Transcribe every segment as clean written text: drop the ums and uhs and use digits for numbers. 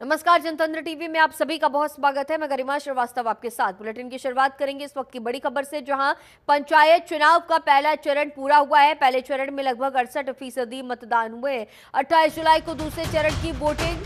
नमस्कार, जनतंत्र टीवी में आप सभी का बहुत स्वागत है। मैं गरिमा श्रीवास्तव आपके साथ। बुलेटिन की शुरुआत करेंगे इस वक्त की बड़ी खबर से, जहां पंचायत चुनाव का पहला चरण पूरा हुआ है। पहले चरण में लगभग 68% मतदान हुए। 28 जुलाई को दूसरे चरण की वोटिंग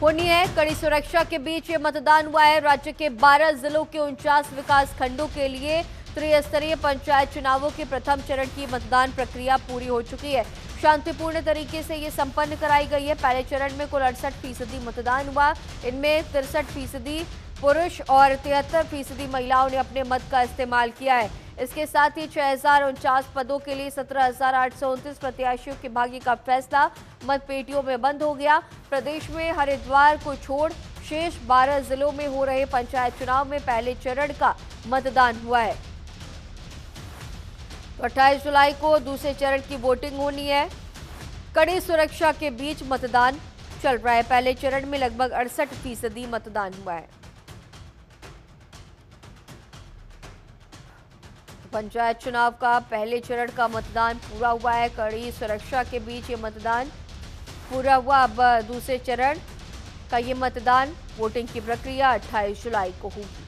होनी है। कड़ी सुरक्षा के बीच ये मतदान हुआ है। राज्य के 12 जिलों के 49 विकास खंडों के लिए त्रिस्तरीय पंचायत चुनावों के प्रथम चरण की मतदान प्रक्रिया पूरी हो चुकी है। शांतिपूर्ण तरीके से ये संपन्न कराई गई है। पहले चरण में कुल 68% मतदान हुआ। इनमें 63% पुरुष और 73% महिलाओं ने अपने मत का इस्तेमाल किया है। इसके साथ ही 6049 पदों के लिए 17,829 प्रत्याशियों के भाग्य का फैसला मतपेटियों में बंद हो गया। प्रदेश में हरिद्वार को छोड़ शेष 12 जिलों में हो रहे पंचायत चुनाव में पहले चरण का मतदान हुआ है। 28 जुलाई को दूसरे चरण की वोटिंग होनी है। कड़ी सुरक्षा के बीच मतदान चल रहा है। पहले चरण में लगभग 68% मतदान हुआ है। पंचायत चुनाव का पहले चरण का मतदान पूरा हुआ है। कड़ी सुरक्षा के बीच ये मतदान पूरा हुआ। अब दूसरे चरण का ये मतदान, वोटिंग की प्रक्रिया 28 जुलाई को होगी।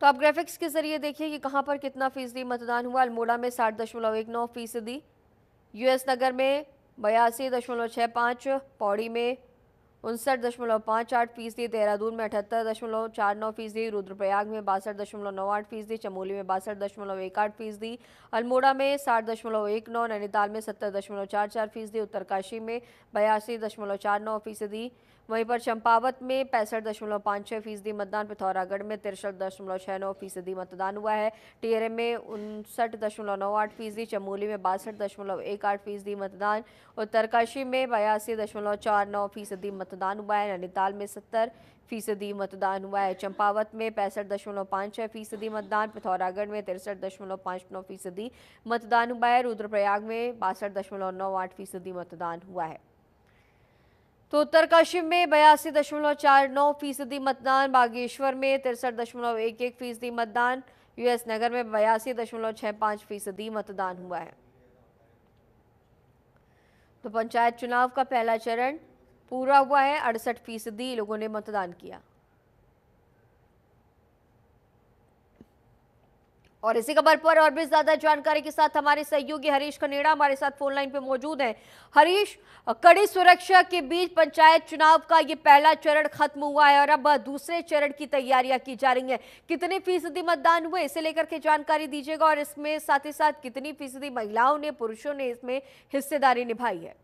तो आप ग्राफिक्स के जरिए देखिए कि कहां पर कितना फीसदी मतदान हुआ। अल्मोड़ा में 60.19%, यूएस नगर में 82.65%, पौड़ी में 59.58%, देहरादून में 78.49%, रुद्रप्रयाग में 62.98%, चमोली में 62.18%, अल्मोड़ा में 60.19%, नैनीताल में 70.44%, उत्तरकाशी में 82.49%, वहीं पर चंपावत में 65.56% मतदान, पिथौरागढ़ में 63.69% मतदान हुआ है। टिहरे में 59.98%, चमोली में 62.18% मतदान, उत्तरकाशी में 82.49% मतदान हुआ है। नैनीताल में 70% मतदान हुआ है। चंपावत में 65.56% मतदान, पिथौरागढ़ में 63.59% मतदान हुआ है। रुद्रप्रयाग में 62.98% मतदान हुआ है। तो उत्तरकाशी में 82.49% मतदान, बागेश्वर में 63.11% मतदान, यूएस नगर में 82.65% मतदान हुआ है। तो पंचायत चुनाव का पहला चरण पूरा हुआ है। 68% लोगों ने मतदान किया। और इसी खबर पर और भी ज्यादा जानकारी के साथ हमारे सहयोगी हरीश खनेड़ा हमारे साथ फोन लाइन पे मौजूद हैं। हरीश, कड़ी सुरक्षा के बीच पंचायत चुनाव का ये पहला चरण खत्म हुआ है और अब दूसरे चरण की तैयारियां की जा रही हैं। कितने फीसदी मतदान हुए, इसे लेकर के जानकारी दीजिएगा, और इसमें साथ ही साथ कितनी फीसदी महिलाओं ने, पुरुषों ने इसमें हिस्सेदारी निभाई है?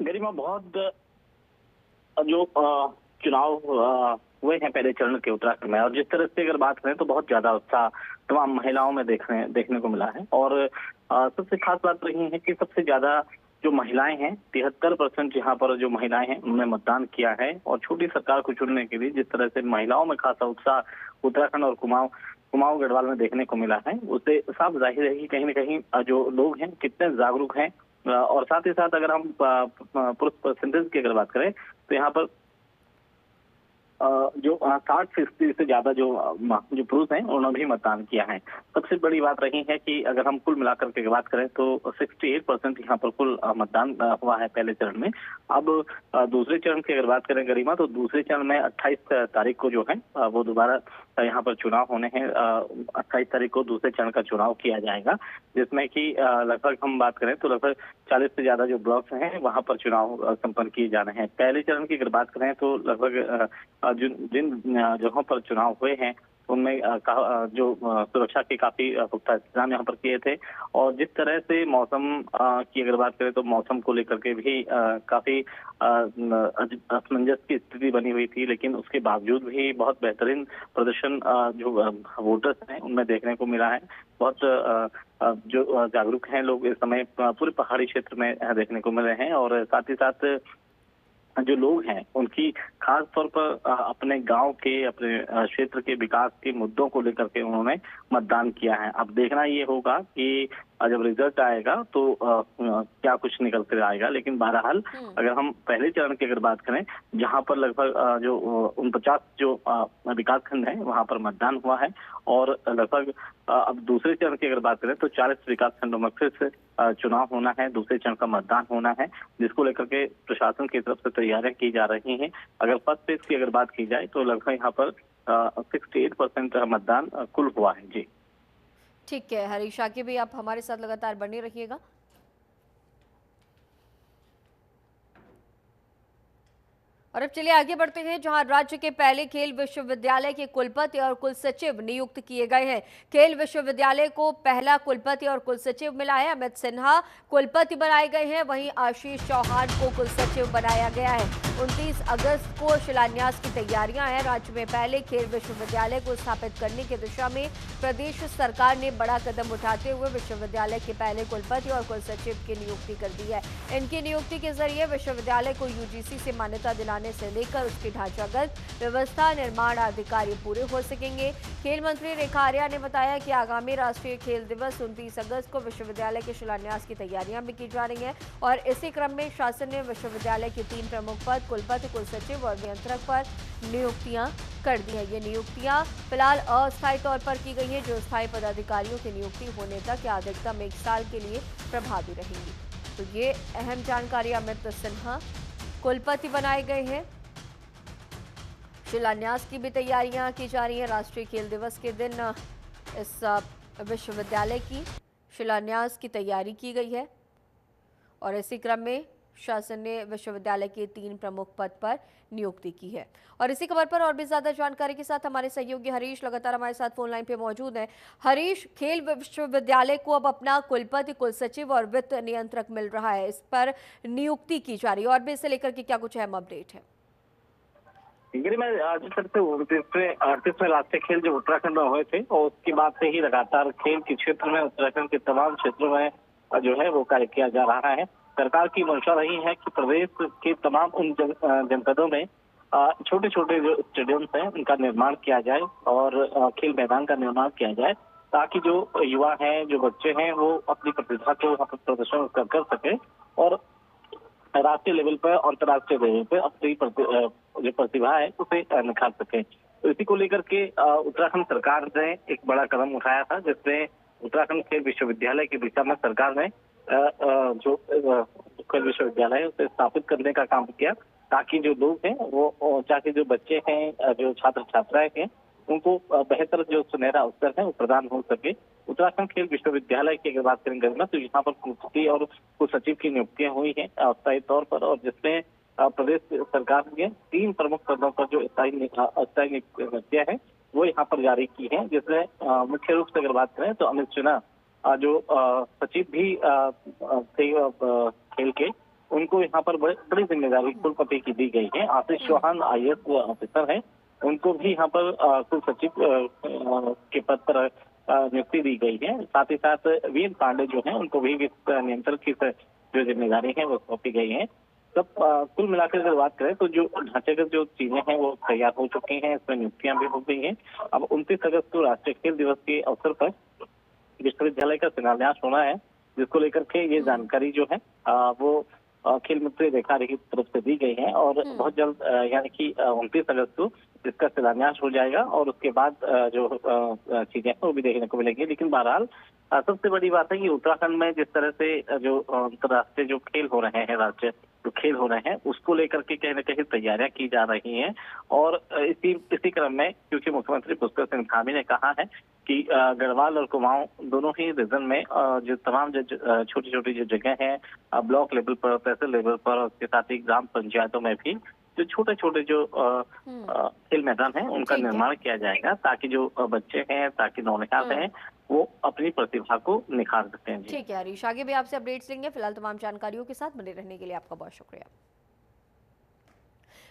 गरिमा, बहुत जो चुनाव हुए हैं पहले चरण के उत्तराखंड में, और जिस तरह से अगर बात करें तो बहुत ज्यादा उत्साह तमाम महिलाओं में देखने को मिला है। और सबसे खास बात रही है कि सबसे ज्यादा जो महिलाएं हैं, 73% यहाँ पर जो महिलाएं हैं उन्होंने मतदान किया है। और छोटी सरकार को चुनने के लिए जिस तरह से महिलाओं में खासा उत्साह उत्तराखंड और कुमाऊं गढ़वाल में देखने को मिला है, उससे साफ जाहिर है कि कहीं न कहीं जो लोग हैं कितने जागरूक हैं। और साथ ही साथ अगर हम पुरुष परसेंटेज की अगर बात करें तो यहाँ पर जो 60% से ज्यादा जो पुरुष हैं उन्होंने भी मतदान किया है। सबसे बड़ी बात रही है कि अगर हम कुल मिलाकर के बात करें तो 68% यहाँ पर कुल मतदान हुआ है पहले चरण में। अब दूसरे चरण की अगर बात करें गरिमा, तो दूसरे चरण में 28 तारीख को जो है वो दोबारा यहाँ पर चुनाव होने हैं। 28 तारीख को दूसरे चरण का चुनाव किया जाएगा, जिसमें कि लगभग हम बात करें तो लगभग 40 से ज्यादा जो ब्लॉक्स हैं वहां पर चुनाव संपन्न किए जाने हैं। पहले चरण की अगर बात करें तो लगभग जिन जगहों पर चुनाव हुए हैं उनमें जो सुरक्षा के काफी पुख्ता इंतजाम यहाँ पर किए थे। और जिस तरह से मौसम की अगर बात करें तो मौसम को लेकर के भी काफी असमंजस की स्थिति बनी हुई थी, लेकिन उसके बावजूद भी बहुत बेहतरीन प्रदर्शन जो वोटर्स हैं उनमें देखने को मिला है। बहुत जो जागरूक हैं लोग इस समय पूरे पहाड़ी क्षेत्र में देखने को मिल रहे हैं। और साथ ही साथ जो लोग हैं उनकी खास तौर पर अपने गांव के, अपने क्षेत्र के विकास के मुद्दों को लेकर के उन्होंने मतदान किया है। अब देखना ये होगा कि जब रिजल्ट आएगा तो क्या कुछ निकल कर आएगा। लेकिन बहरहाल अगर हम पहले चरण की अगर बात करें, जहां पर लगभग जो 49 जो विकास खंड है वहां पर मतदान हुआ है, और लगभग अब दूसरे चरण की अगर बात करें तो 40 विकास खंडों में फिर से चुनाव होना है, दूसरे चरण का मतदान होना है, जिसको लेकर के प्रशासन की तरफ से तैयारियां की जा रही हैं। अगर फर्स्ट फेज की अगर बात की जाए तो लगभग यहाँ पर 68% मतदान कुल हुआ है। जी ठीक है हरीश, आगे भी आप हमारे साथ लगातार बने रहिएगा। और अब चलिए आगे बढ़ते हैं, जहां राज्य के पहले खेल विश्वविद्यालय के कुलपति और कुल सचिव नियुक्त किए गए हैं। खेल विश्वविद्यालय को पहला कुलपति और कुल सचिव मिला है। अमित सिन्हा कुलपति बनाए गए हैं, वहीं आशीष चौहान को कुल सचिव बनाया गया है। 29 अगस्त को शिलान्यास की तैयारियां हैं। राज्य में पहले खेल विश्वविद्यालय को स्थापित करने की दिशा में प्रदेश सरकार ने बड़ा कदम उठाते हुए विश्वविद्यालय के पहले कुलपति और कुल सचिव की नियुक्ति कर दी है। इनकी नियुक्ति के जरिए विश्वविद्यालय को यूजीसी से मान्यता दिलाने से लेकर उसकी ढांचागत व्यवस्था, निर्माण आदि कार्य पूरे हो सकेंगे। खेल मंत्री रेखा आर्या ने बताया कि आगामी राष्ट्रीय खेल दिवस 29 अगस्त को विश्वविद्यालय के शिलान्यास की तैयारियां भी की जा रही हैं, और इसी क्रम में शासन ने विश्वविद्यालय के 3 प्रमुख पद कुलपति, कुल सचिव और नियंत्रक पर नियुक्तियां कर दी हैं। ये नियुक्तियां फिलहाल अस्थायी तौर पर की गई हैं, जो स्थायी पदाधिकारियों की नियुक्ति होने तक या अधिकतम 1 साल के लिए प्रभावी रहेंगी। तो ये अहम जानकारी, अमित सिन्हा कुलपति बनाए गए हैं। शिलान्यास की भी तैयारियां की जा रही हैं। राष्ट्रीय खेल दिवस के दिन इस विश्वविद्यालय की शिलान्यास की तैयारी की गई है, और इसी क्रम में शासन ने विश्वविद्यालय के 3 प्रमुख पद पर नियुक्ति की है। और इसी खबर पर और भी ज्यादा जानकारी के साथ हमारे सहयोगी हरीश लगातार हमारे साथ फोन लाइन पे मौजूद हैं। हरीश, खेल विश्वविद्यालय को अब अपना कुलपति, कुल सचिव और वित्त नियंत्रक मिल रहा है, इस पर नियुक्ति की जा रही है, और भी इसे लेकर के क्या कुछ अहम अपडेट है? मैं आज तक से 38वें राष्ट्रीय खेल जो उत्तराखंड में हुए थे, और उसके बाद से ही लगातार खेल के क्षेत्र में उत्तराखंड के तमाम क्षेत्रों में जो है वो कार्य किया जा रहा है। सरकार की मंशा रही है कि प्रदेश के तमाम उन जनपदों में छोटे छोटे जो स्टेडियम्स हैं उनका निर्माण किया जाए, और खेल मैदान का निर्माण किया जाए, ताकि जो युवा हैं, जो बच्चे हैं, वो अपनी प्रतिभा को वहाँ पर प्रदर्शन कर सके, और राष्ट्रीय लेवल पर और अंतर्राष्ट्रीय लेवल पर अपनी जो प्रतिभा है उसे निखार सके। तो इसी को लेकर के उत्तराखंड सरकार ने एक बड़ा कदम उठाया था, जिसमें उत्तराखंड खेल विश्वविद्यालय की दिशा में सरकार ने जो खेल विश्वविद्यालय है उसे स्थापित करने का काम किया, ताकि जो लोग हैं वो, चाहे जो बच्चे हैं, जो छात्र छात्राएं हैं, उनको बेहतर जो सुनहरा अवसर है वो प्रदान हो सके। उत्तराखंड खेल विश्वविद्यालय की अगर बात करेंगे ना, तो यहाँ पर कुलपति और कुल सचिव की नियुक्तियां हुई हैं अस्थायी तौर पर, और जिसमें प्रदेश सरकार ने 3 प्रमुख पदों पर जो अस्थायी नियुक्तियां हैं वो यहाँ पर जारी की है, जिसमें मुख्य रूप से अगर बात करें तो अमित सिन्हा जो सचिव भी थे खेल के, उनको यहाँ पर बड़ी जिम्मेदारी कुलपति की दी गई है। आशीष चौहान IAS ऑफिसर है, उनको भी यहाँ पर कुल सचिव के पद पर नियुक्ति दी गई है। साथ ही साथ वीर पांडे जो हैं उनको भी वित्त नियंत्रक की जो जिम्मेदारी है वो सौंपी गई है। तब कुल मिलाकर अगर बात करें तो जो ढांचागत जो चीजें हैं वो तैयार हो चुकी हैं, इसमें नियुक्तियां भी हो गई हैं। अब 29 अगस्त को राष्ट्रीय खेल दिवस के अवसर पर विश्वविद्यालय का शिलान्यास होना है, जिसको लेकर के ये जानकारी जो है वो खेल मंत्री रेखा आर्या की तरफ से दी गई है, और बहुत जल्द यानी कि 29 अगस्त को इसका शिलान्यास हो जाएगा, और उसके बाद जो चीजें हैं वो भी देखने को मिलेंगी। लेकिन बहरहाल सबसे बड़ी बात है कि उत्तराखंड में जिस तरह से जो अंतर्राष्ट्रीय जो खेल हो रहे हैं, राज्य जो खेल हो रहे हैं, उसको लेकर के कहीं न कहीं तैयारियां की जा रही हैं। और इसी क्रम में क्योंकि मुख्यमंत्री पुष्कर सिंह धामी ने कहा है कि गढ़वाल और कुमाऊं दोनों ही रीजन में जो तमाम जो छोटी छोटी जो जगह हैं, ब्लॉक लेवल पर, तहसील लेवल पर, और उसके साथ ही ग्राम पंचायतों में भी जो छोटे छोटे जो खेल मैदान हैं उनका निर्माण किया जाएगा, ताकि जो बच्चे हैं, ताकि नौनिहाल हैं, वो अपनी प्रतिभा को निखार सकते हैं। ठीक है हरीश, आगे भी आपसे अपडेट्स लेंगे। फिलहाल तमाम जानकारियों के साथ बने रहने के लिए आपका बहुत शुक्रिया।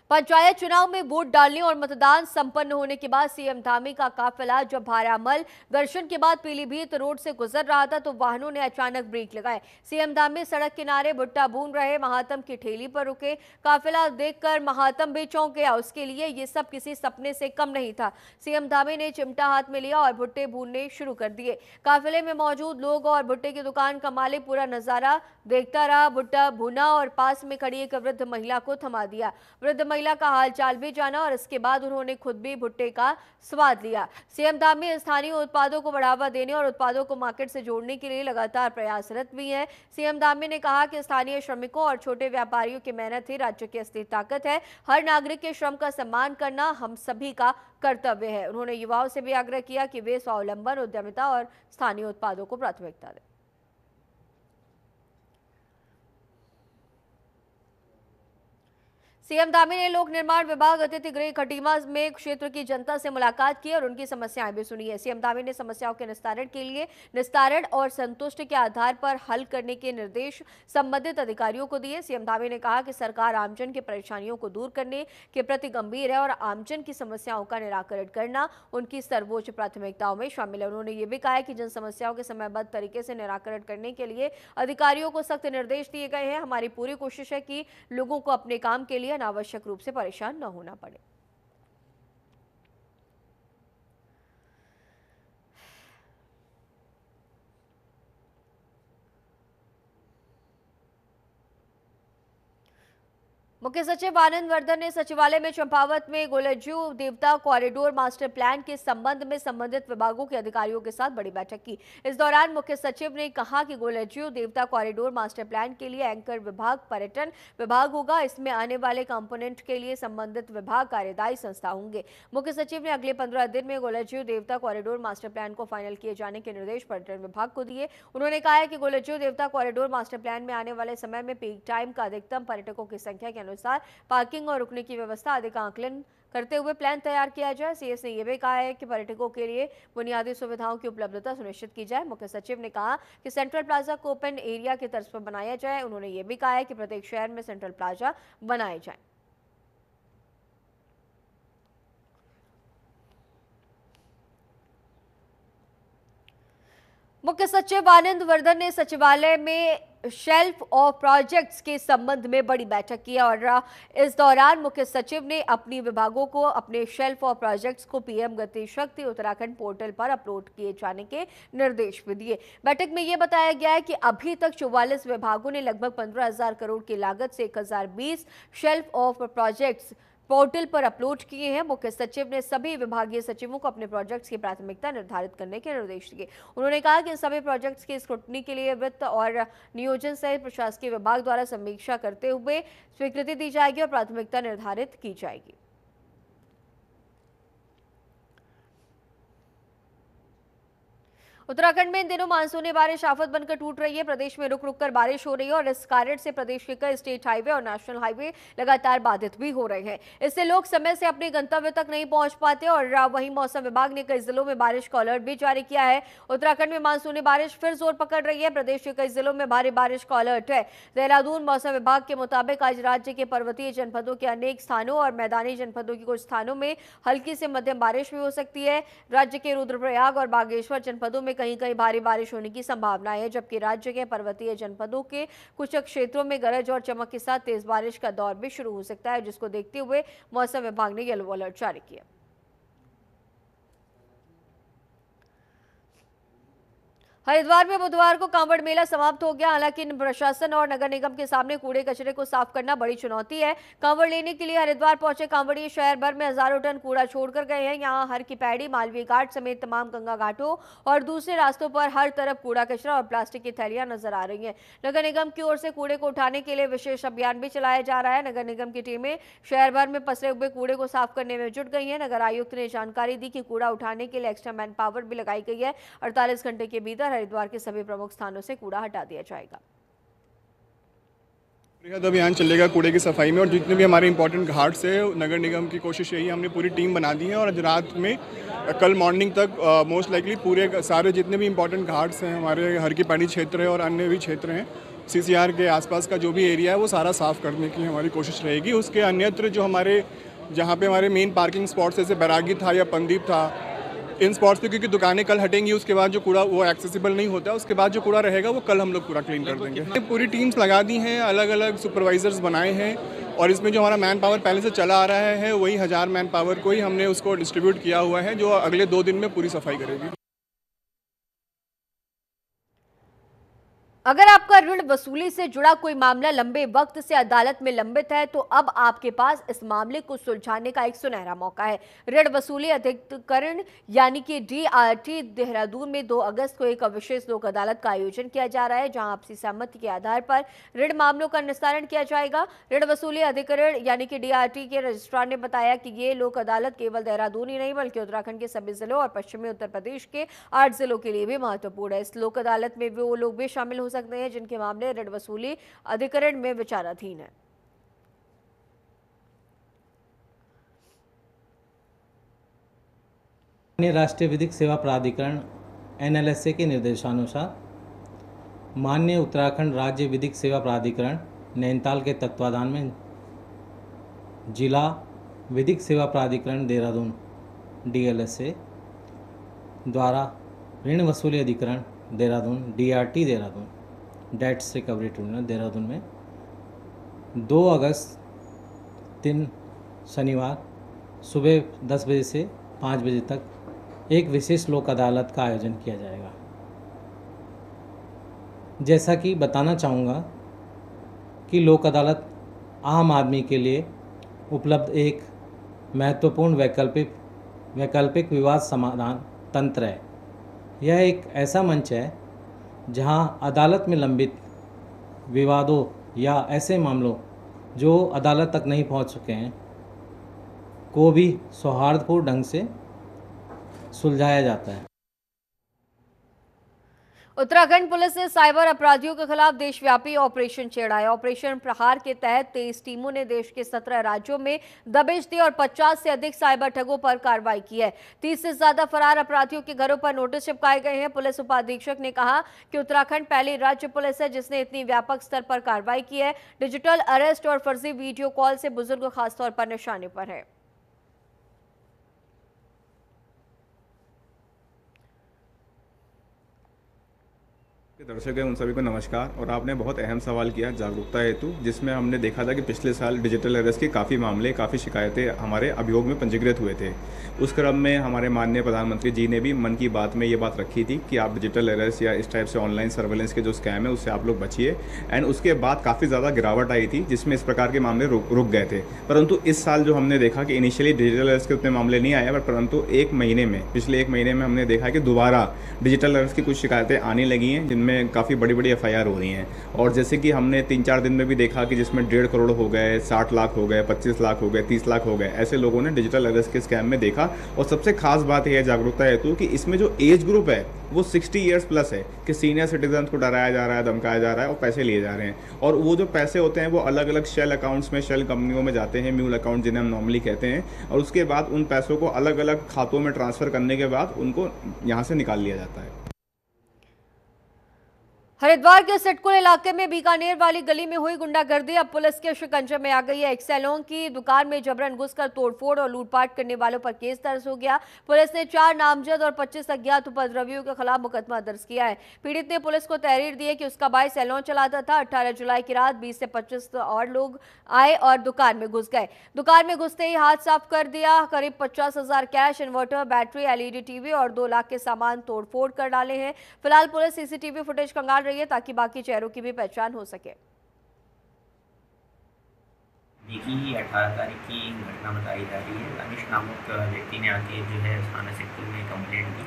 पंचायत चुनाव में वोट डालने और मतदान संपन्न होने के बाद सीएम धामी का काफिला जब भारामल दर्शन के बाद पीलीभीत रोड से गुजर रहा था तो वाहनों ने अचानक ब्रेक लगाए। सीएम धामी सड़क किनारे भुट्टा भून रहे महात्म की ठेली पर रुके। काफिला देखकर महात्म भी चौंक गया। उसके लिए ये सब किसी सपने से कम नहीं था। सीएम धामी ने चिमटा हाथ में लिया और भुट्टे भूनने शुरू कर दिए। काफिले में मौजूद लोग और भुट्टे की दुकान का मालिक पूरा नजारा देखता रहा। भुट्टा भुना और पास में खड़ी एक वृद्ध महिला को थमा दिया। वृद्ध महिला का हालचाल भी जाना और इसके बाद उन्होंने खुद भी भुट्टे का स्वाद लिया। सीएम धामी स्थानीय उत्पादों को बढ़ावा देने और उत्पादों को मार्केट से जोड़ने के लिए लगातार प्रयासरत भी हैं। सीएम धामी ने कहा कि स्थानीय श्रमिकों और छोटे व्यापारियों की मेहनत ही राज्य की असली ताकत है। हर नागरिक के श्रम का सम्मान करना हम सभी का कर्तव्य है। उन्होंने युवाओं से भी आग्रह किया कि वे स्वावलंबन, उद्यमिता और स्थानीय उत्पादों को प्राथमिकता दें। सीएम धामी ने लोक निर्माण विभाग अतिथि गृह खटीमा में क्षेत्र की जनता से मुलाकात की और उनकी समस्याएं भी सुनी है। सीएम धामी ने समस्याओं के निस्तारण के लिए निस्तारण और संतुष्ट के आधार पर हल करने के निर्देश संबंधित अधिकारियों को दिए। सीएम धामी ने कहा कि सरकार आमजन की परेशानियों को दूर करने के प्रति गंभीर है और आमजन की समस्याओं का निराकरण करना उनकी सर्वोच्च प्राथमिकताओं में शामिल है। उन्होंने ये भी कहा है कि जन समस्याओं के समयबद्ध तरीके से निराकरण करने के लिए अधिकारियों को सख्त निर्देश दिए गए हैं। हमारी पूरी कोशिश है कि लोगों को अपने काम के लिए अनावश्यक रूप से परेशान न होना पड़े। मुख्य सचिव आनंद वर्धन ने सचिवालय में चंपावत में गोलज्जू देवता कॉरिडोर मास्टर प्लान के संबंध में संबंधित विभागों के अधिकारियों के साथ बड़ी बैठक की। इस दौरान मुख्य सचिव ने कहा कि गोलज्जू देवता कॉरिडोर मास्टर प्लान के लिए एंकर विभाग पर्यटन विभाग होगा। इसमें आने वाले कंपोनेंट के लिए संबंधित विभाग कार्यदायी संस्था होंगे। मुख्य सचिव ने अगले 15 दिन में गोलज्जू देवता कॉरिडोर मास्टर प्लान को फाइनल किए जाने के निर्देश पर्यटन विभाग को दिए। उन्होंने कहा है कि गोलज्जू देवता कॉरिडोर मास्टर प्लान में आने वाले समय में पीक टाइम का अधिकतम पर्यटकों की संख्या के अनुसार पार्किंग और रुकने की व्यवस्था आदि का आकलन करते हुए प्लान तैयार किया जाए। सीएस ने यह भी कहा है कि पर्यटकों के लिए बुनियादी सुविधाओं की उपलब्धता सुनिश्चित की जाए। मुख्य सचिव ने कहा कि सेंट्रल प्लाजा को ओपन एरिया के तर्ज पर बनाया जाए। उन्होंने यह भी कहा है कि प्रत्येक शहर में सेंट्रल प्लाजा बनाए जाए। मुख्य सचिव आनंद वर्धन ने सचिवालय में शेल्फ ऑफ प्रोजेक्ट्स के संबंध में बड़ी बैठक की और इस दौरान मुख्य सचिव ने अपनी विभागों को अपने शेल्फ ऑफ प्रोजेक्ट्स को पीएम गति शक्ति उत्तराखंड पोर्टल पर अपलोड किए जाने के निर्देश भी दिए। बैठक में यह बताया गया है कि अभी तक 44 विभागों ने लगभग 15,000 करोड़ की लागत से 1020 शेल्फ ऑफ प्रोजेक्ट्स पोर्टल पर अपलोड किए हैं। मुख्य सचिव ने सभी विभागीय सचिवों को अपने प्रोजेक्ट्स की प्राथमिकता निर्धारित करने के निर्देश दिए। उन्होंने कहा कि सभी प्रोजेक्ट्स की स्क्रूटनी के लिए वित्त और नियोजन सहित प्रशासकीय विभाग द्वारा समीक्षा करते हुए स्वीकृति दी जाएगी और प्राथमिकता निर्धारित की जाएगी। उत्तराखंड में इन दिनों मानसूनी बारिश आफत बनकर टूट रही है। प्रदेश में रुक रुक कर बारिश हो रही है और इस कारण से प्रदेश के कई स्टेट हाईवे और नेशनल हाईवे लगातार बाधित भी हो रहे हैं। इससे लोग समय से अपने गंतव्य तक नहीं पहुंच पाते और वहीं मौसम विभाग ने कई जिलों में बारिश का अलर्ट भी जारी किया है। उत्तराखंड में मानसूनी बारिश फिर जोर पकड़ रही है। प्रदेश के कई जिलों में भारी बारिश का अलर्ट है। देहरादून मौसम विभाग के मुताबिक आज राज्य के पर्वतीय जनपदों के अनेक स्थानों और मैदानी जनपदों के कुछ स्थानों में हल्की से मध्यम बारिश भी हो सकती है। राज्य के रुद्रप्रयाग और बागेश्वर जनपदों में कहीं कहीं भारी बारिश होने की संभावना है, जबकि राज्य के पर्वतीय जनपदों के कुछ क्षेत्रों में गरज और चमक के साथ तेज बारिश का दौर भी शुरू हो सकता है, जिसको देखते हुए मौसम विभाग ने येलो अलर्ट जारी किया। हरिद्वार में बुधवार को कांवड़ मेला समाप्त हो गया। हालांकि प्रशासन और नगर निगम के सामने कूड़े कचरे को साफ करना बड़ी चुनौती है। कांवड़ लेने के लिए हरिद्वार पहुंचे कांवड़िए शहर भर में हजारों टन कूड़ा छोड़कर गए हैं। यहां हर की पैड़ी, मालवीय घाट समेत तमाम गंगा घाटों और दूसरे रास्तों पर हर तरफ कूड़ा कचरा और प्लास्टिक की थैलियां नजर आ रही हैं। नगर निगम की ओर से कूड़े को उठाने के लिए विशेष अभियान भी चलाया जा रहा है। नगर निगम की टीमें शहर भर में पसरे हुए कूड़े को साफ करने में जुट गई है। नगर आयुक्त ने जानकारी दी कि कूड़ा उठाने के लिए एक्स्ट्रा मैन पावर भी लगाई गई है। 48 घंटे के भीतर हरिद्वार के सभी प्रमुख स्थानों से कूड़ा हटा दिया जाएगा। बृहद अभियान चलेगा कूड़े की सफाई में और जितने भी हमारे इंपॉर्टेंट घाट्स है, नगर निगम की कोशिश यही है, हमने पूरी टीम बना दी है और आज रात में कल मॉर्निंग तक मोस्ट लाइकली पूरे सारे जितने भी इंपॉर्टेंट घाट्स हैं, हमारे हर की पैड़ी क्षेत्र है और अन्य भी क्षेत्र हैं, सीसीआर के आसपास का जो भी एरिया है वो सारा साफ़ करने की हमारी कोशिश रहेगी। उसके अन्यत्र जो हमारे जहाँ पे हमारे मेन पार्किंग स्पॉट्स जैसे बैरागी था या पंदीप था, इन स्पॉट्स पे क्योंकि दुकानें कल हटेंगी, उसके बाद जो कूड़ा वो एक्सेसिबल नहीं होता, उसके बाद जो कूड़ा रहेगा वो कल हम लोग पूरा क्लीन कर देंगे। पूरी टीम्स लगा दी हैं, अलग अलग सुपरवाइजर्स बनाए हैं और इसमें जो हमारा मैन पावर पहले से चला आ रहा है वही 1000 मैन पावर को ही हमने उसको डिस्ट्रीब्यूट किया हुआ है, जो अगले 2 दिन में पूरी सफाई करेगी। अगर आपका ऋण वसूली से जुड़ा कोई मामला लंबे वक्त से अदालत में लंबित है तो अब आपके पास इस मामले को सुलझाने का एक सुनहरा मौका है। ऋण वसूली अधिकरण यानी कि DRT देहरादून में 2 अगस्त को एक विशेष लोक अदालत का आयोजन किया जा रहा है, जहां आपसी सहमति के आधार पर ऋण मामलों का निस्तारण किया जाएगा। ऋण वसूली अधिकरण यानी कि DRT के रजिस्ट्रार ने बताया कि ये लोक अदालत केवल देहरादून ही नहीं बल्कि उत्तराखंड के सभी जिलों और पश्चिमी उत्तर प्रदेश के 8 जिलों के लिए भी महत्वपूर्ण है। इस लोक अदालत में वो लोग भी शामिल हो सकते हैं जिनके मामले ऋण वसूली अधिकरण में विचाराधीन है। राष्ट्रीय विधिक सेवा प्राधिकरण NLSA के निर्देशानुसार माननीय उत्तराखंड राज्य विधिक सेवा प्राधिकरण नैनीताल के तत्वाधान में जिला विधिक सेवा प्राधिकरण देहरादून DLSA द्वारा ऋण वसूली अधिकरण Dehradun DRT Dehradun debts recovery tribunal Dehradun में 2 अगस्त 3 शनिवार सुबह 10 बजे से 5 बजे तक एक विशेष लोक अदालत का आयोजन किया जाएगा। जैसा कि बताना चाहूँगा कि लोक अदालत आम आदमी के लिए उपलब्ध एक महत्वपूर्ण वैकल्पिक विवाद समाधान तंत्र है। यह एक ऐसा मंच है जहां अदालत में लंबित विवादों या ऐसे मामलों जो अदालत तक नहीं पहुंच चुके हैं को भी सौहार्दपूर्ण ढंग से सुलझाया जाता है। उत्तराखंड पुलिस ने साइबर अपराधियों के खिलाफ देशव्यापी ऑपरेशन छेड़ा है। ऑपरेशन प्रहार के तहत 23 टीमों ने देश के 17 राज्यों में दबिश दी और 50 से अधिक साइबर ठगों पर कार्रवाई की है। 30 से ज्यादा फरार अपराधियों के घरों पर नोटिस चिपकाए गए हैं। पुलिस उपाधीक्षक ने कहा कि उत्तराखंड पहली राज्य पुलिस है जिसने इतनी व्यापक स्तर पर कार्रवाई की है। डिजिटल अरेस्ट और फर्जी वीडियो कॉल से बुजुर्ग खासतौर पर निशाने पर है। दर्शक हैं उन सभी को नमस्कार। और आपने बहुत अहम सवाल किया जागरूकता हेतु, जिसमें हमने देखा था कि पिछले साल डिजिटल अरेस्ट के काफ़ी मामले, काफ़ी शिकायतें हमारे अभियोग में पंजीकृत हुए थे। उस क्रम में हमारे माननीय प्रधानमंत्री जी ने भी मन की बात में ये बात रखी थी कि आप डिजिटल अरेस्ट या इस टाइप से ऑनलाइन सर्वेलेंस के जो स्कैम है उससे आप लोग बचिए। एंड उसके बाद काफ़ी ज़्यादा गिरावट आई थी जिसमें इस प्रकार के मामले रुक गए थे। परंतु इस साल जो हमने देखा कि इनिशियली डिजिटल अरेस्ट के उतने मामले नहीं आए, परंतु पिछले एक महीने में हमने देखा कि दोबारा डिजिटल अरेस्ट की कुछ शिकायतें आने लगी हैं जिनमें काफ़ी बड़ी बड़ी FIR हो रही हैं। और जैसे कि हमने 3-4 दिन में भी देखा कि जिसमें 1.5 करोड़ हो गए, 60 लाख हो गए, 25 लाख हो गए, 30 लाख हो गए, ऐसे लोगों ने डिजिटल अरेस्ट के स्कैम में देखा। और सबसे खास बात यह है जागरूकता हेतु कि इसमें जो एज ग्रुप है वो 60 ईयर्स प्लस है, कि सीनियर सिटीजन को डराया जा रहा है, धमकाया जा रहा है और पैसे लिए जा रहे हैं। और वो जो पैसे होते हैं वो अलग अलग शेल अकाउंट्स में, शेल कंपनियों में जाते हैं, म्यूल अकाउंट जिन्हें हम नॉर्मली कहते हैं। और उसके बाद उन पैसों को अलग अलग खातों में ट्रांसफ़र करने के बाद उनको यहाँ से निकाल लिया जाता है। हरिद्वार के सिटकुल इलाके में बीकानेर वाली गली में हुई गुंडागर्दी अब पुलिस के शिकंजे में आ गई है। एक सैलून की दुकान में जबरन घुसकर तोड़फोड़ और लूटपाट करने वालों पर केस दर्ज हो गया। पुलिस ने 4 नामजद और 25 अज्ञात उपद्रवियों के खिलाफ मुकदमा दर्ज किया है। पीड़ित ने पुलिस को तहरीर दी है कि उसका भाई सैलून चलाता था। 18 जुलाई की रात 20 से 25 और लोग आए और दुकान में घुस गए। दुकान में घुसते ही हाथ साफ कर दिया। करीब 50,000 cash, inverter, battery, LED TV और 2 लाख के सामान तोड़फोड़ कर डाले हैं। फिलहाल पुलिस CCTV फुटेज खंगाल रही है ताकि बाकी चेहरों की भी पहचान हो सके। देखी 18 तारीख की घटना बताई जा रही है। दानिश नामक व्यक्ति ने आके जो है थाना सिटकुल में कंप्लेंट दी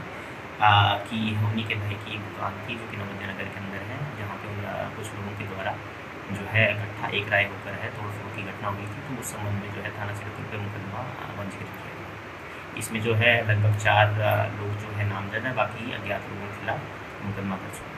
कि होनी के भाई की दुकान थी जो कि नवोदय नगर के अंदर है, जहाँ पे कुछ लोगों के द्वारा जो है इकट्ठा एक राय होकर है तोड़फोड़ की घटना हुई थी। तो उस संबंध में जो है थाना सिटकुल पर मुकदमा पंजीकृत किया गया। इसमें जो है लगभग 4 लोग जो है नामजद है, बाकी अज्ञात लोगों के खिलाफ मुकदमा दर्ज हुआ।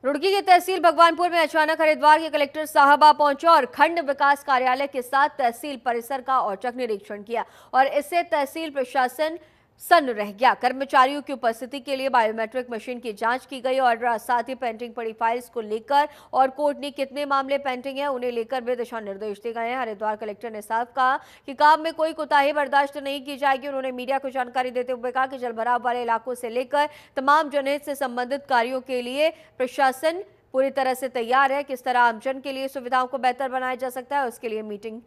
रुड़की की तहसील भगवानपुर में अचानक हरिद्वार के कलेक्टर साहबा पहुंचे और खंड विकास कार्यालय के साथ तहसील परिसर का औचक निरीक्षण किया और इससे तहसील प्रशासन सन्न रह गया। कर्मचारियों की उपस्थिति के लिए बायोमेट्रिक मशीन की जांच की गई और साथ ही पेंडिंग पड़ी फाइल्स को लेकर और कोर्ट ने कितने मामले पेंडिंग हैं उन्हें लेकर भी दिशा निर्देश दिए गए हैं। हरिद्वार कलेक्टर ने साफ कहा कि काम में कोई कोताही बर्दाश्त नहीं की जाएगी। उन्होंने मीडिया को जानकारी देते हुए कहा कि जलभराव वाले इलाकों से लेकर तमाम जनहित से संबंधित कार्यों के लिए प्रशासन पूरी तरह से तैयार है। किस तरह आमजन के लिए सुविधाओं को बेहतर बनाया जा सकता है उसके लिए मीटिंग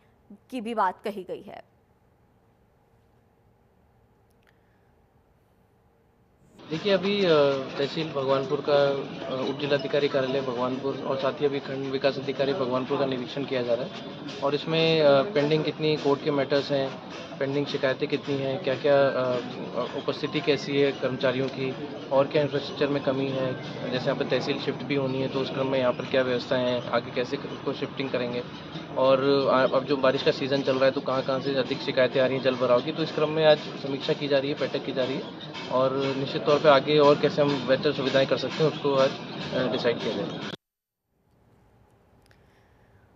की भी बात कही गई है। देखिए, अभी तहसील भगवानपुर का उप जिलाधिकारी कार्यालय भगवानपुर और साथ ही अभी खंड विकास अधिकारी भगवानपुर का निरीक्षण किया जा रहा है और इसमें पेंडिंग कितनी कोर्ट के मैटर्स हैं, पेंडिंग शिकायतें कितनी हैं, क्या क्या उपस्थिति कैसी है कर्मचारियों की और क्या इंफ्रास्ट्रक्चर में कमी है। जैसे यहाँ पर तहसील शिफ्ट भी होनी है तो उस क्रम में यहाँ पर क्या व्यवस्थाएं हैं, आगे कैसे उसको शिफ्टिंग करेंगे और अब जो बारिश का सीज़न चल रहा है तो कहाँ से अधिक शिकायतें आ रही हैं जल भराव की। तो इस क्रम में आज समीक्षा की जा रही है, बैठक की जा रही है और निश्चित तौर पे आगे और कैसे हम बेहतर सुविधाएं कर सकते हैं उसको आज डिसाइड किया जाएगा।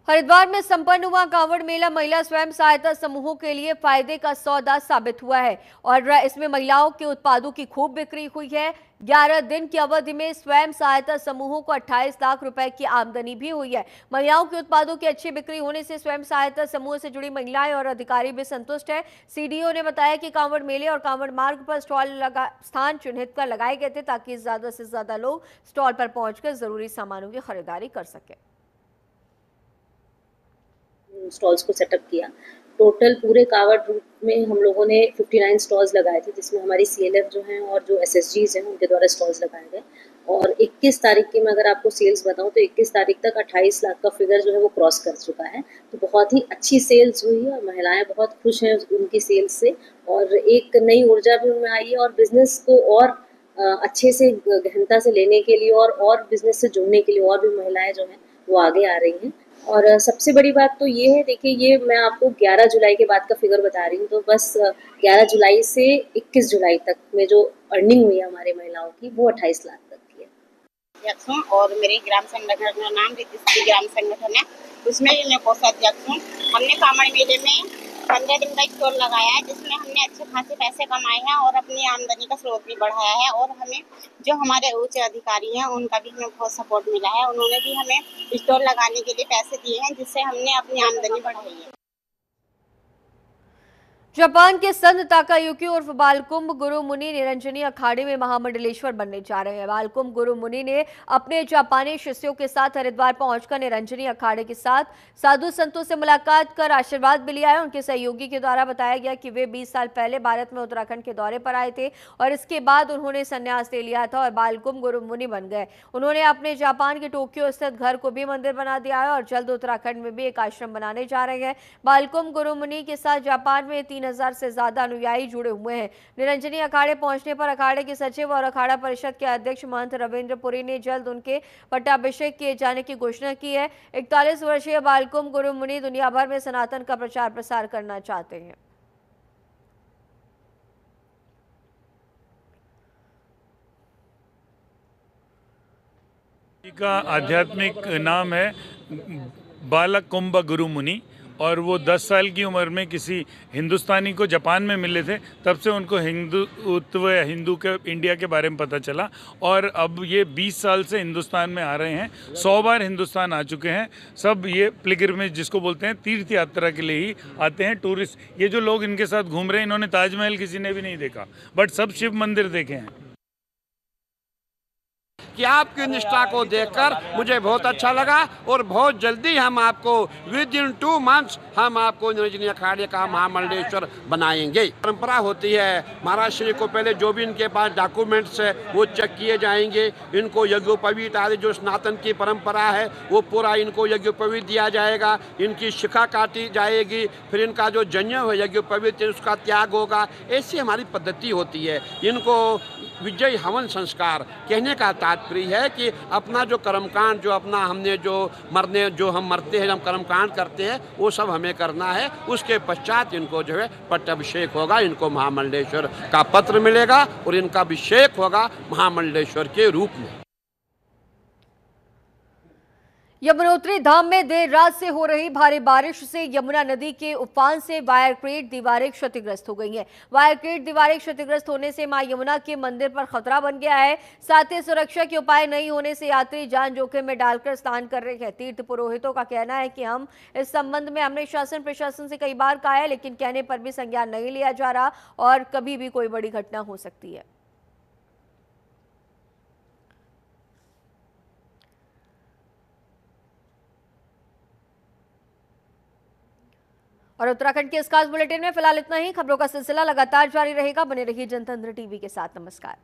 हरिद्वार में संपन्न हुआ कांवड़ मेला महिला स्वयं सहायता समूहों के लिए फायदे का सौदा साबित हुआ है और इसमें महिलाओं के उत्पादों की खूब बिक्री हुई है। 11 दिन की अवधि में स्वयं सहायता समूहों को 28 लाख रुपए की आमदनी भी हुई है। महिलाओं के उत्पादों की अच्छी बिक्री होने से स्वयं सहायता समूह से जुड़ी महिलाएं और अधिकारी भी संतुष्ट है। सीडीओ ने बताया कि कांवड़ मेले और कांवड़ मार्ग पर स्थान चिन्हित कर लगाए गए थे ताकि ज्यादा से ज्यादा लोग स्टॉल पर पहुंचकर जरूरी सामानों की खरीदारी कर सके। स्टॉल्स को सेटअप किया। टोटल पूरे कांवड़ रूट में हम लोगों ने 59 स्टॉल्स लगाए थे जिसमें हमारी सीएलएफ जो हैं और जो एसएसजीज हैं उनके द्वारा स्टॉल्स लगाए गए और 21 तारीख की मैं अगर आपको सेल्स बताऊं तो 21 तारीख तक 28 लाख का फिगर जो है वो क्रॉस कर चुका है। तो बहुत ही अच्छी सेल्स हुई है और महिलाएं बहुत खुश हैं उनकी सेल्स से और एक नई ऊर्जा भी उनमें आई है और बिजनेस को और अच्छे से गहनता से लेने के लिए और बिजनेस से जुड़ने के लिए और भी महिलाएं जो हैं वो आगे आ रही हैं। और सबसे बड़ी बात तो ये है, देखिए ये मैं आपको 11 जुलाई के बाद का फिगर बता रही हूँ तो बस 11 जुलाई से 21 जुलाई तक में जो अर्निंग हुई है हमारे महिलाओं की वो 28 लाख तक की है। और मेरे ग्राम संगठन का नाम रिद्धि ग्राम संगठन है, उसमें मैं कोषाध्यक्ष हूँ। हमने कांवड़ मेले में 15 दिन का स्टॉल लगाया है जिसमें हमने अच्छे खासे पैसे कमाए हैं और अपनी आमदनी का स्रोत भी बढ़ाया है और हमें जो हमारे उच्च अधिकारी हैं उनका भी हमें बहुत सपोर्ट मिला है। उन्होंने भी हमें स्टॉल लगाने के लिए पैसे दिए हैं जिससे हमने अपनी आमदनी बढ़ाई है। जापान के संत ताकायुकी उर्फ बालकुंभ गुरु मुनि निरंजनी अखाड़े में महामंडलेश्वर बनने जा रहे हैं। बालकुंभ गुरु मुनि ने अपने जापानी शिष्यों के साथ हरिद्वार पहुंचकर निरंजनी अखाड़े के साथ साधु संतों से मुलाकात कर आशीर्वाद भी लिया है। उनके सहयोगी के द्वारा बताया गया कि वे 20 साल पहले भारत में उत्तराखंड के दौरे पर आए थे और इसके बाद उन्होंने संन्यास ले लिया था और बालकुंभ गुरु मुनि बन गए। उन्होंने अपने जापान के टोक्यो स्थित घर को भी मंदिर बना दिया है और जल्द उत्तराखंड में भी एक आश्रम बनाने जा रहे हैं। बालकुंभ गुरु मुनि के साथ जापान में 3000 से ज्यादा अनुयायी जुड़े हुए हैं। निरंजनी अखाड़े पहुंचने पर अखाड़े के सचिव और अखाड़ा परिषद के अध्यक्ष महंत रविंद्र पुरी ने जल्द उनके पट्टाभिषेक किए जाने की घोषणा की है। 41 वर्षीय बालकुंभ गुरु मुनि दुनिया भर में सनातन का प्रचार प्रसार करना चाहते हैं। का आध्यात्मिक नाम है बालकुंभ गुरु मुनि और वो 10 साल की उम्र में किसी हिंदुस्तानी को जापान में मिले थे, तब से उनको हिंदुत्व या हिंदू के इंडिया के बारे में पता चला और अब ये 20 साल से हिंदुस्तान में आ रहे हैं। 100 बार हिंदुस्तान आ चुके हैं। सब ये पिलग्रिमेज जिसको बोलते हैं तीर्थ यात्रा के लिए ही आते हैं टूरिस्ट। ये जो लोग इनके साथ घूम रहे हैं इन्होंने ताजमहल किसी ने भी नहीं देखा बट सब शिव मंदिर देखे हैं। कि आपकी निष्ठा को देखकर मुझे बहुत अच्छा लगा और बहुत जल्दी हम आपको विद इन 2 मंथ्स हम आपको निरंजनी अखाड़े का महामंडलेश्वर बनाएंगे। परंपरा होती है, महाराज श्री को पहले जो भी इनके पास डॉक्यूमेंट्स है वो चेक किए जाएंगे। इनको यज्ञोपवीत आदि जो सनातन की परंपरा है वो पूरा इनको यज्ञोपवीत दिया जाएगा। इनकी शिखा काटी जाएगी, फिर इनका जो जन्य है यज्ञोपवीत उसका त्याग होगा। ऐसी हमारी पद्धति होती है। इनको विजय हवन संस्कार कहने का तात्पर्य है कि अपना जो कर्मकांड जो अपना हमने जो हम मरते हैं, हम कर्मकांड करते हैं वो सब हमें करना है। उसके पश्चात इनको जो है पट्टाभिषेक होगा, इनको महामंडलेश्वर का पत्र मिलेगा और इनका अभिषेक होगा महामंडलेश्वर के रूप में। यमुनोत्री धाम में देर रात से हो रही भारी बारिश से यमुना नदी के उफान से वायर क्रेट दीवारें क्षतिग्रस्त हो गई हैं। वायर क्रेट दीवारें क्षतिग्रस्त होने से मां यमुना के मंदिर पर खतरा बन गया है। साथ ही सुरक्षा के उपाय नहीं होने से यात्री जान जोखिम में डालकर स्नान कर रहे हैं। तीर्थ पुरोहितों का कहना है कि हम इस संबंध में हमने शासन प्रशासन से कई बार कहा है, लेकिन कहने पर भी संज्ञान नहीं लिया जा रहा और कभी भी कोई बड़ी घटना हो सकती है। और उत्तराखंड के इस खास बुलेटिन में फिलहाल इतना ही। खबरों का सिलसिला लगातार जारी रहेगा। बने रहिए जनतंत्र टीवी के साथ। नमस्कार।